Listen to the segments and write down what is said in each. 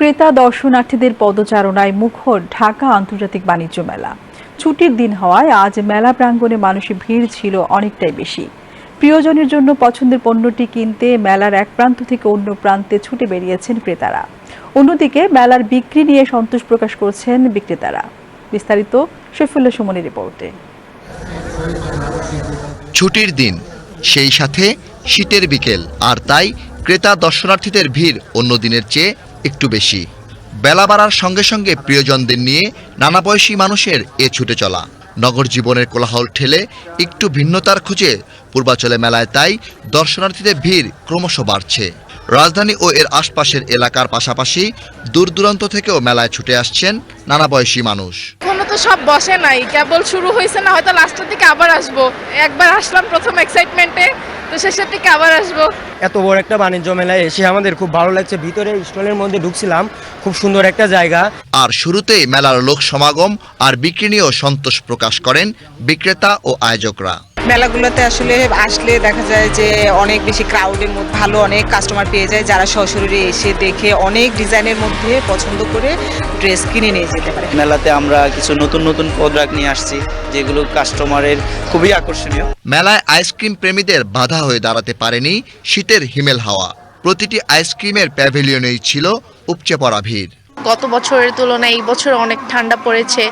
ক্রেতা দর্শনার্থীদের পদচারণায় মুখর ঢাকা আন্তর্জাতিক বাণিজ্য মেলা। ছুটির দিন হওয়ায় আজ মেলা প্রাঙ্গণে মানুষের ভিড় ছিল অনেকটাই বেশি। প্রিয়জনের জন্য পছন্দের পণ্যটি কিনতে মেলার এক প্রান্ত থেকে অন্য প্রান্তে ছুটে বেরিয়েছেন ক্রেতারা। অন্যদিকে মেলার বিক্রি নিয়ে সন্তোষ প্রকাশ করছেন বিক্রেতারা। বিস্তারিত শফিউল্লাহ সুমনের রিপোর্টে। ছুটির দিন, সেই সাথে শীতের বিকেল, আর তাই ক্রেতা দর্শনার্থীদের ভিড় অন্য দিনের চেয়ে একটু বেশি। বেলা বাড়ার সঙ্গে সঙ্গে প্রিয়জনদের নিয়ে নানা বয়সী মানুষের এ ছুটে চলা। নগর জীবনের কোলাহল ঠেলে একটু ভিন্নতার খুঁজে পূর্বাচলে মেলায় তাই দর্শনার্থীদের ভিড় ক্রমশ বাড়ছে। রাজধানী ও এর আশপাশের এলাকার পাশাপাশি দূর দূরান্ত থেকেও মেলায় ছুটে আসছেন নানা বয়সী মানুষ। এখনো তো সব বসে নাই, কেবল শুরু হয়েছে, না হয়তো লাস্টের দিকে আবার আসবো। একবার আসলাম প্রথম এক্সাইটমেন্টে, তো শেষের দিকে আবার আসবো। এত বড় একটা বাণিজ্য মেলায় এসে আমাদের খুব ভালো লাগছে। ভিতরে স্টলের মধ্যে ঢুকছিলাম, খুব সুন্দর একটা জায়গা। আর শুরুতেই মেলার লোক সমাগম আর বিক্রি নিয়েও সন্তোষ প্রকাশ করেন বিক্রেতা ও আয়োজকরা। মেলাগুলোতে আসলে আসলে দেখা যায় যে অনেক বেশি ক্রাউডের মধ্যে ভালো অনেক কাস্টমার পেয়ে যায়, যারা সশরীরে এসে দেখে অনেক ডিজাইনের মধ্যে পছন্দ করে ড্রেস কিনে নিয়ে যেতে পারে। মেলাতে আমরা কিছু নতুন নতুন প্রোডাক্ট নিয়ে আসছি, যেগুলো কাস্টমারের খুবই আকর্ষণীয়। মেলায় আইসক্রিম প্রেমীদের বাধা হয়ে দাঁড়াতে পারেনি শীতের হিমেল হাওয়া। প্রতিটি আইসক্রিমের প্যাভিলিয়নেই ছিল উপচে পড়া ভিড়। গত বছরের তুলনায় এই বছর অনেক ঠান্ডা পড়েছে,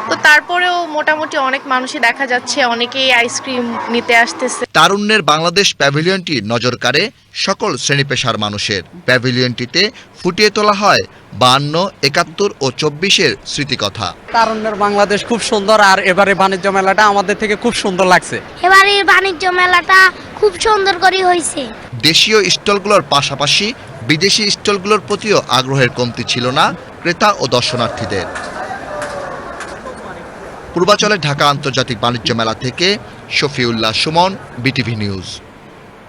তো তারপরেও মোটামুটি অনেক মানুষই দেখা যাচ্ছে, অনেকেই আইসক্রিম নিতে আসতেছে। তারুণ্যের বাংলাদেশ প্যাভিলিয়নটি নজর কাড়ে সকল শ্রেণী পেশার মানুষের। প্যাভিলিয়নটিতে ফুটিয়ে তোলা হয় 52, 71 ও 24-এর স্মৃতিকথা। তারুণ্যের বাংলাদেশ খুব সুন্দর, আর এবারে বাণিজ্য মেলাটা আমাদের থেকে খুব সুন্দর লাগছে। এবারে বাণিজ্য মেলাটা খুব সুন্দর করে হয়েছে। দেশীয় স্টলগুলোর পাশাপাশি বিদেশি স্টলগুলোর প্রতিও আগ্রহের কমতি ছিল না ক্রেতা ও দর্শনার্থীদের। পূর্বাচলের ঢাকা আন্তর্জাতিক বাণিজ্য মেলা থেকে শফিউল্লাহ সুমন, বিটিভি নিউজ।